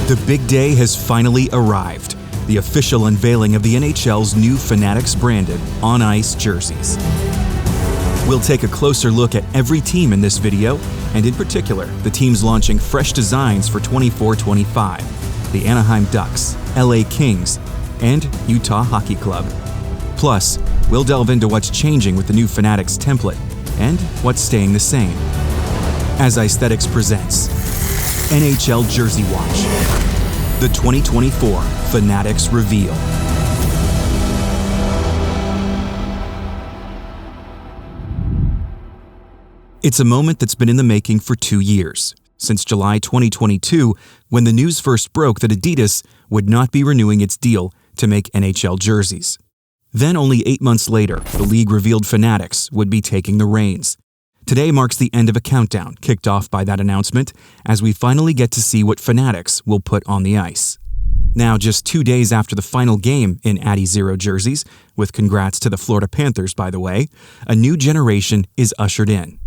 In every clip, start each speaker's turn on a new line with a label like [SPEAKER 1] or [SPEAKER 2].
[SPEAKER 1] The big day has finally arrived. The official unveiling of the NHL's new Fanatics branded on-ice jerseys. We'll take a closer look at every team in this video, and in particular, the teams launching fresh designs for 24-25, the Anaheim Ducks, LA Kings, and Utah Hockey Club. Plus, we'll delve into what's changing with the new Fanatics template and what's staying the same. As Icethetics presents NHL Jersey Watch, the 2024 Fanatics Reveal. It's a moment that's been in the making for 2 years, since July 2022, when the news first broke that Adidas would not be renewing its deal to make NHL jerseys. Then, only 8 months later, the league revealed Fanatics would be taking the reins. Today marks the end of a countdown kicked off by that announcement, as we finally get to see what Fanatics will put on the ice. Now, just 2 days after the final game in Addy Zero jerseys, with congrats to the Florida Panthers, by the way, a new generation is ushered in.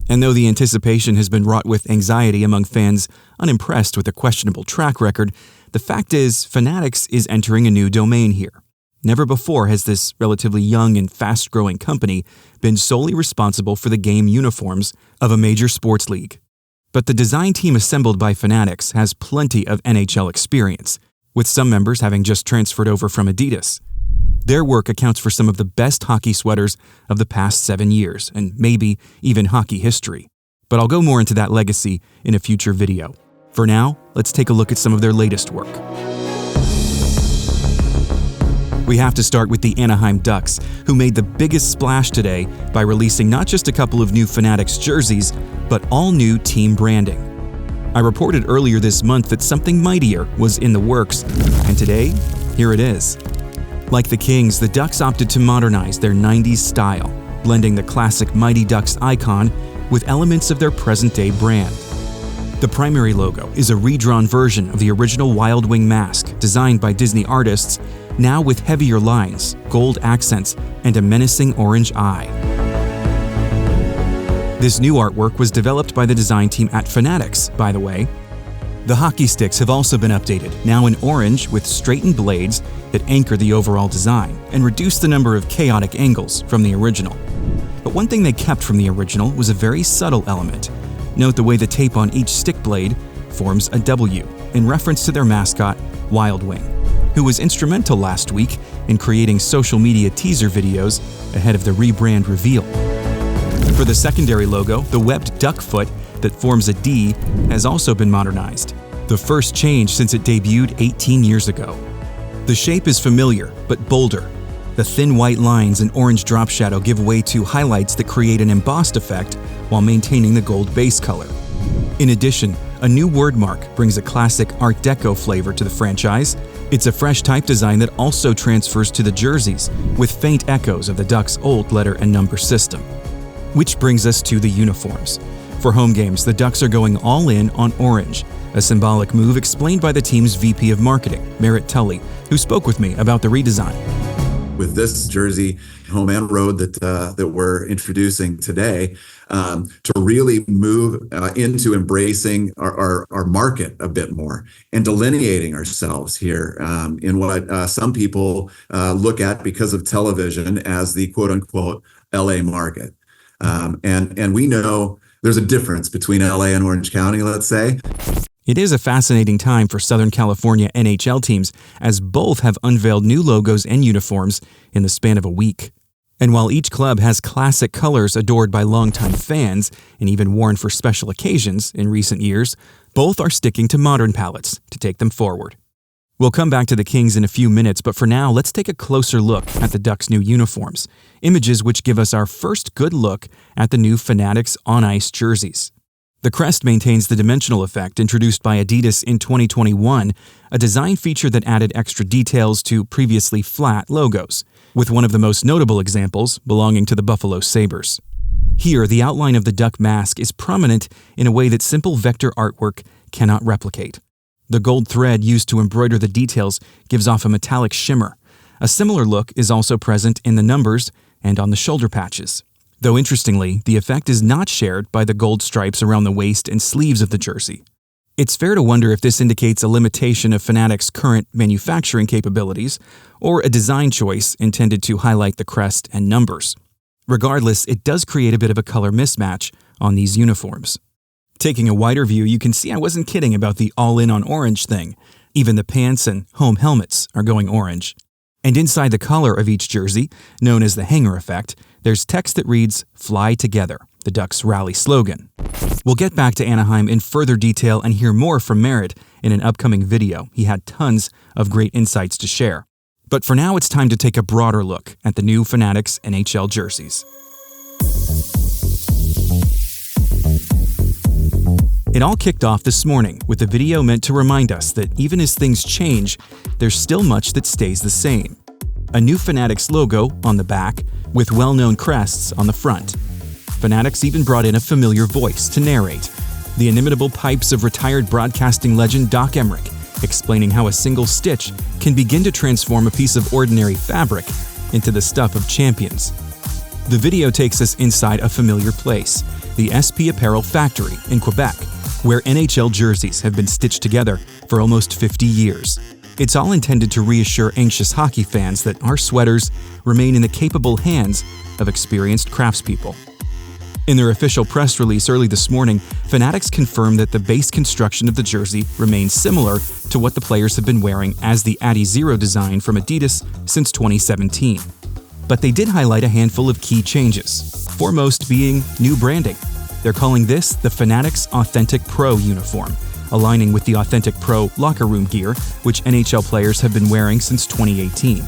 [SPEAKER 1] And though the anticipation has been wrought with anxiety among fans unimpressed with a questionable track record, the fact is Fanatics is entering a new domain here. Never before has this relatively young and fast-growing company been solely responsible for the game uniforms of a major sports league. But the design team assembled by Fanatics has plenty of NHL experience, with some members having just transferred over from Adidas. Their work accounts for some of the best hockey sweaters of the past 7 years, and maybe even hockey history. But I'll go more into that legacy in a future video. For now, let's take a look at some of their latest work. We have to start with the Anaheim Ducks, who made the biggest splash today by releasing not just a couple of new Fanatics jerseys, but all new team branding. I reported earlier this month that something mightier was in the works, and today, here it is. Like the Kings, the Ducks opted to modernize their 90s style, blending the classic Mighty Ducks icon with elements of their present-day brand. The primary logo is a redrawn version of the original Wild Wing mask designed by Disney artists, now with heavier lines, gold accents, and a menacing orange eye. This new artwork was developed by the design team at Fanatics, by the way. The hockey sticks have also been updated, now in orange with straightened blades that anchor the overall design and reduce the number of chaotic angles from the original. But one thing they kept from the original was a very subtle element. Note the way the tape on each stick blade forms a W in reference to their mascot, Wild Wing, who was instrumental last week in creating social media teaser videos ahead of the Rebrand reveal. For the secondary logo, the webbed duck foot that forms a D has also been modernized, the first change since it debuted 18 years ago. The shape is familiar, but bolder. The thin white lines and orange drop shadow give way to highlights that create an embossed effect while maintaining the gold base color. In addition, a new word mark brings a classic Art Deco flavor to the franchise. It's a fresh type design that also transfers to the jerseys, with faint echoes of the Ducks' old letter and number system. Which brings us to the uniforms. For home games, the Ducks are going all in on orange, a symbolic move explained by the team's VP of Marketing, Merritt Tully, who spoke with me about the redesign.
[SPEAKER 2] With this jersey, home and road that we're introducing today, to really move into embracing our market a bit more and delineating ourselves here in what some people look at because of television as the quote-unquote LA market. And we know there's a difference between LA and Orange County, let's say.
[SPEAKER 1] It is a fascinating time for Southern California NHL teams, as both have unveiled new logos and uniforms in the span of a week. And while each club has classic colors adored by longtime fans and even worn for special occasions in recent years, both are sticking to modern palettes to take them forward. We'll come back to the Kings in a few minutes, but for now, let's take a closer look at the Ducks' new uniforms, images which give us our first good look at the new Fanatics on-ice jerseys. The crest maintains the dimensional effect introduced by Adidas in 2021, a design feature that added extra details to previously flat logos, with one of the most notable examples belonging to the Buffalo Sabres. Here, the outline of the duck mask is prominent in a way that simple vector artwork cannot replicate. The gold thread used to embroider the details gives off a metallic shimmer. A similar look is also present in the numbers and on the shoulder patches. Though interestingly, the effect is not shared by the gold stripes around the waist and sleeves of the jersey. It's fair to wonder if this indicates a limitation of Fanatics' current manufacturing capabilities, or a design choice intended to highlight the crest and numbers. Regardless, it does create a bit of a color mismatch on these uniforms. Taking a wider view, you can see I wasn't kidding about the all-in on orange thing. Even the pants and home helmets are going orange. And inside the collar of each jersey, known as the hanger effect, there's text that reads, "Fly Together," the Ducks' rally slogan. We'll get back to Anaheim in further detail and hear more from Merritt in an upcoming video. He had tons of great insights to share. But for now, it's time to take a broader look at the new Fanatics NHL jerseys. It all kicked off this morning with a video meant to remind us that even as things change, there's still much that stays the same. A new Fanatics logo on the back with well-known crests on the front. Fanatics even brought in a familiar voice to narrate, the inimitable pipes of retired broadcasting legend Doc Emrick, explaining how a single stitch can begin to transform a piece of ordinary fabric into the stuff of champions. The video takes us inside a familiar place, the SP Apparel factory in Quebec, where NHL jerseys have been stitched together for almost 50 years. It's all intended to reassure anxious hockey fans that our sweaters remain in the capable hands of experienced craftspeople. In their official press release early this morning, Fanatics confirmed that the base construction of the jersey remains similar to what the players have been wearing as the Addy Zero design from Adidas since 2017. But they did highlight a handful of key changes, foremost being new branding. They're calling this the Fanatics Authentic Pro uniform, aligning with the Authentic Pro locker room gear, which NHL players have been wearing since 2018.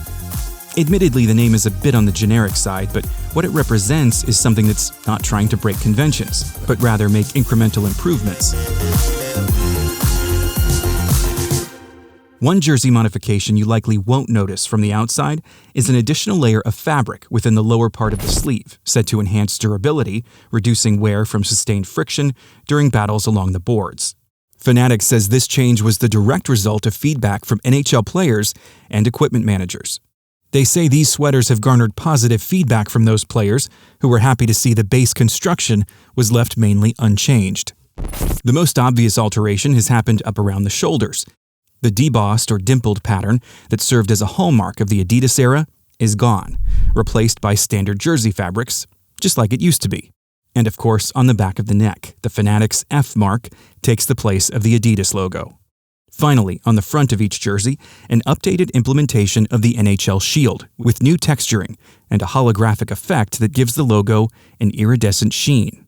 [SPEAKER 1] Admittedly, the name is a bit on the generic side, but what it represents is something that's not trying to break conventions, but rather make incremental improvements. One jersey modification you likely won't notice from the outside is an additional layer of fabric within the lower part of the sleeve, said to enhance durability, reducing wear from sustained friction during battles along the boards. Fanatics says this change was the direct result of feedback from NHL players and equipment managers. They say these sweaters have garnered positive feedback from those players who were happy to see the base construction was left mainly unchanged. The most obvious alteration has happened up around the shoulders. The debossed or dimpled pattern that served as a hallmark of the Adidas era is gone, replaced by standard jersey fabrics, just like it used to be. And of course, on the back of the neck, the Fanatics F mark takes the place of the Adidas logo. Finally, on the front of each jersey, an updated implementation of the NHL shield with new texturing and a holographic effect that gives the logo an iridescent sheen.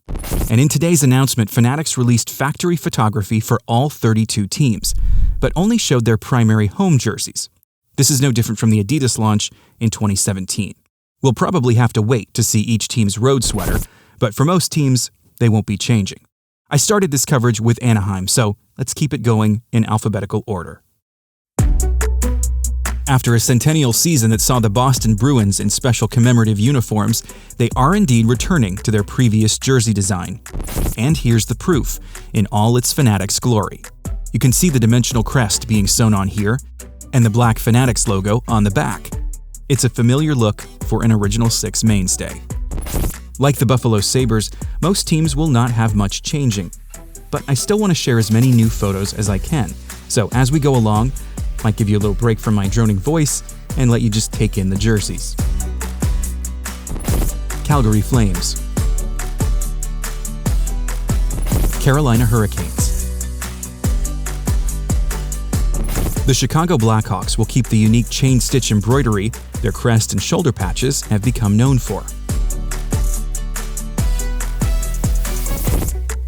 [SPEAKER 1] And in today's announcement, Fanatics released factory photography for all 32 teams, but only showed their primary home jerseys. This is no different from the Adidas launch in 2017. We'll probably have to wait to see each team's road sweater, but for most teams, they won't be changing. I started this coverage with Anaheim, so let's keep it going in alphabetical order. After a centennial season that saw the Boston Bruins in special commemorative uniforms, they are indeed returning to their previous jersey design. And here's the proof, in all its Fanatics glory. You can see the dimensional crest being sewn on here, and the black Fanatics logo on the back. It's a familiar look for an Original Six mainstay. Like the Buffalo Sabres, most teams will not have much changing, but I still want to share as many new photos as I can. So as we go along, I might give you a little break from my droning voice and let you just take in the jerseys. Calgary Flames, Carolina Hurricanes. The Chicago Blackhawks will keep the unique chain stitch embroidery their crest and shoulder patches have become known for.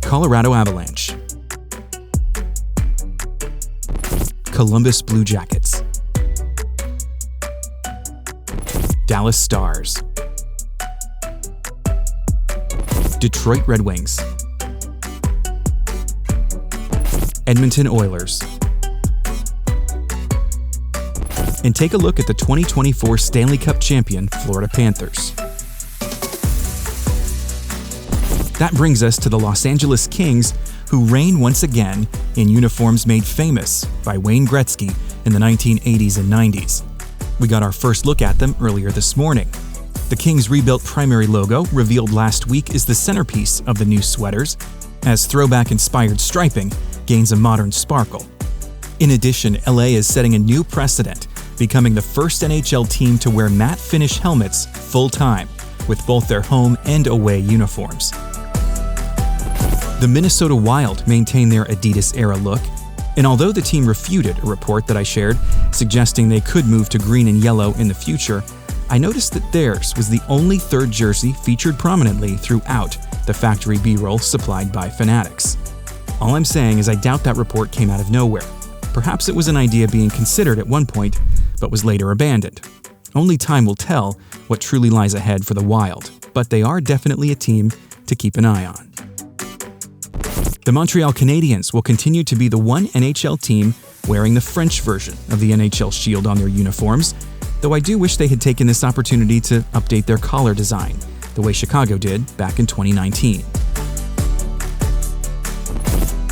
[SPEAKER 1] Colorado Avalanche, Columbus Blue Jackets, Dallas Stars, Detroit Red Wings, Edmonton Oilers. And take a look at the 2024 Stanley Cup champion Florida Panthers. That brings us to the Los Angeles Kings, who reign once again in uniforms made famous by Wayne Gretzky in the 1980s and 90s. We got our first look at them earlier this morning. The Kings' rebuilt primary logo, revealed last week, is the centerpiece of the new sweaters, as throwback-inspired striping gains a modern sparkle. In addition, LA is setting a new precedent, becoming the first NHL team to wear matte finish helmets full-time, with both their home and away uniforms. The Minnesota Wild maintain their Adidas-era look, and although the team refuted a report that I shared suggesting they could move to green and yellow in the future, I noticed that theirs was the only third jersey featured prominently throughout the factory B-roll supplied by Fanatics. All I'm saying is I doubt that report came out of nowhere. Perhaps it was an idea being considered at one point, but was later abandoned. Only time will tell what truly lies ahead for the Wild, but they are definitely a team to keep an eye on. The Montreal Canadiens will continue to be the one NHL team wearing the French version of the NHL shield on their uniforms, though I do wish they had taken this opportunity to update their collar design, the way Chicago did back in 2019.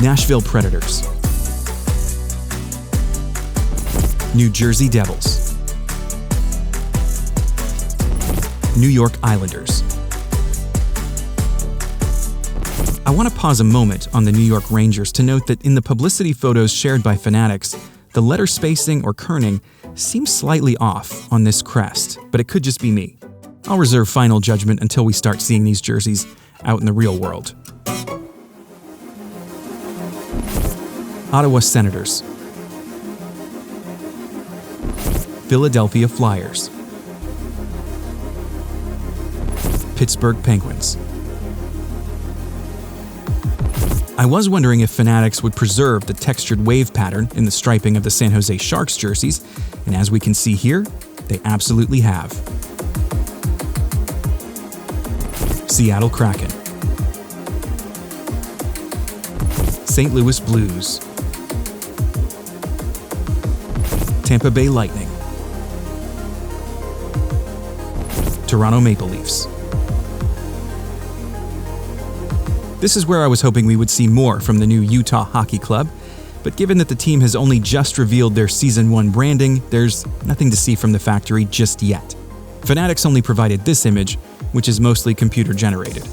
[SPEAKER 1] Nashville Predators, New Jersey Devils, New York Islanders. I want to pause a moment on the New York Rangers to note that in the publicity photos shared by Fanatics, the letter spacing or kerning seems slightly off on this crest, but it could just be me. I'll reserve final judgment until we start seeing these jerseys out in the real world. Ottawa Senators, Philadelphia Flyers, Pittsburgh Penguins. I was wondering if Fanatics would preserve the textured wave pattern in the striping of the San Jose Sharks jerseys, and as we can see here, they absolutely have. Seattle Kraken, St. Louis Blues, Tampa Bay Lightning, Toronto Maple Leafs. This is where I was hoping we would see more from the new Utah Hockey Club, but given that the team has only just revealed their Season 1 branding, there's nothing to see from the factory just yet. Fanatics only provided this image, which is mostly computer-generated.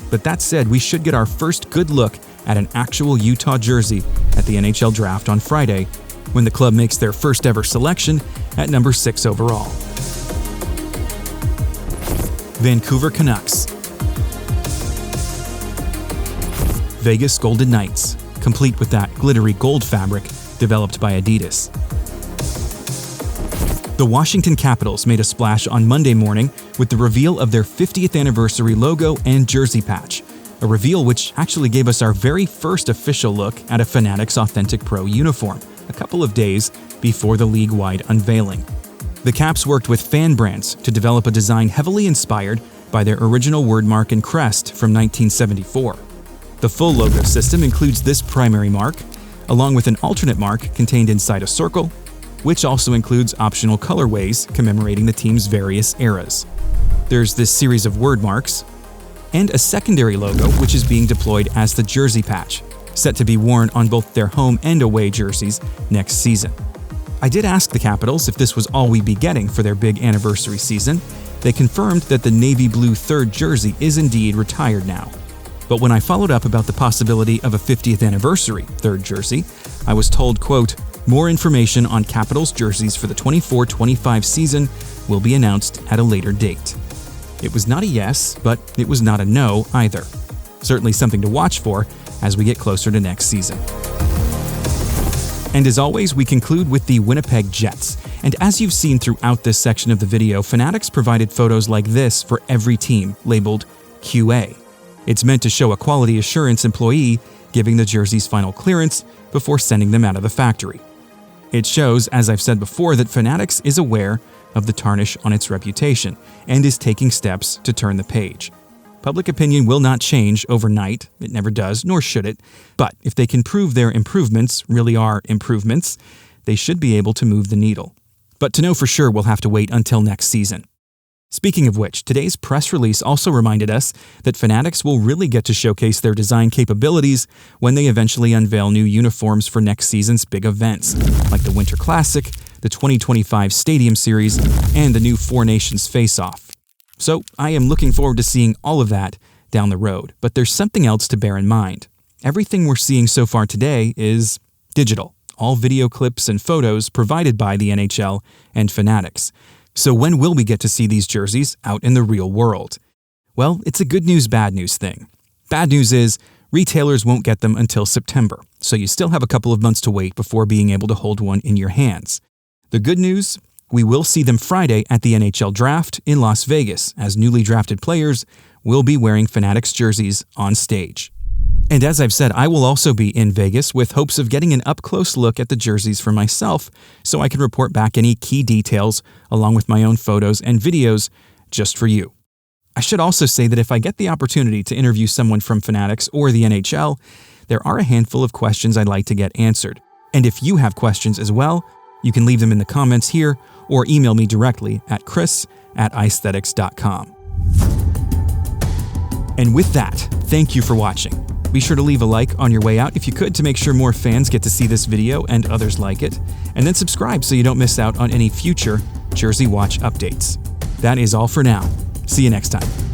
[SPEAKER 1] But that said, we should get our first good look at an actual Utah jersey at the NHL Draft on Friday, when the club makes their first ever selection at number 6 overall. Vancouver Canucks, Vegas Golden Knights, complete with that glittery gold fabric developed by Adidas. The Washington Capitals made a splash on Monday morning with the reveal of their 50th anniversary logo and jersey patch, a reveal which actually gave us our very first official look at a Fanatics Authentic Pro uniform, a couple of days before the league-wide unveiling. The Caps worked with Fan Brands to develop a design heavily inspired by their original wordmark and crest from 1974. The full logo system includes this primary mark, along with an alternate mark contained inside a circle, which also includes optional colorways commemorating the team's various eras. There's this series of word marks, and a secondary logo which is being deployed as the jersey patch, set to be worn on both their home and away jerseys next season. I did ask the Capitals if this was all we'd be getting for their big anniversary season. They confirmed that the navy blue third jersey is indeed retired now. But when I followed up about the possibility of a 50th anniversary third jersey, I was told, quote, "More information on Capitals jerseys for the 24-25 season will be announced at a later date." It was not a yes, but it was not a no either. Certainly something to watch for as we get closer to next season. And as always, we conclude with the Winnipeg Jets. And as you've seen throughout this section of the video, Fanatics provided photos like this for every team, labeled QA. It's meant to show a quality assurance employee giving the jerseys final clearance before sending them out of the factory. It shows, as I've said before, that Fanatics is aware of the tarnish on its reputation and is taking steps to turn the page. Public opinion will not change overnight, it never does, nor should it, but if they can prove their improvements really are improvements, they should be able to move the needle. But to know for sure, we'll have to wait until next season. Speaking of which, today's press release also reminded us that Fanatics will really get to showcase their design capabilities when they eventually unveil new uniforms for next season's big events, like the Winter Classic, the 2025 Stadium Series, and the new Four Nations Face-Off. So I am looking forward to seeing all of that down the road, but there's something else to bear in mind. Everything we're seeing so far today is digital, all video clips and photos provided by the NHL and Fanatics. So when will we get to see these jerseys out in the real world? Well, it's a good news, bad news thing. Bad news is retailers won't get them until September, so you still have a couple of months to wait before being able to hold one in your hands. The good news, we will see them Friday at the NHL Draft in Las Vegas, as newly drafted players will be wearing Fanatics jerseys on stage. And as I've said, I will also be in Vegas with hopes of getting an up-close look at the jerseys for myself so I can report back any key details along with my own photos and videos just for you. I should also say that if I get the opportunity to interview someone from Fanatics or the NHL, there are a handful of questions I'd like to get answered. And if you have questions as well, you can leave them in the comments here or email me directly at chris@icethetics.com. And with that, thank you for watching. Be sure to leave a like on your way out if you could to make sure more fans get to see this video and others like it. And then subscribe so you don't miss out on any future Jersey Watch updates. That is all for now. See you next time.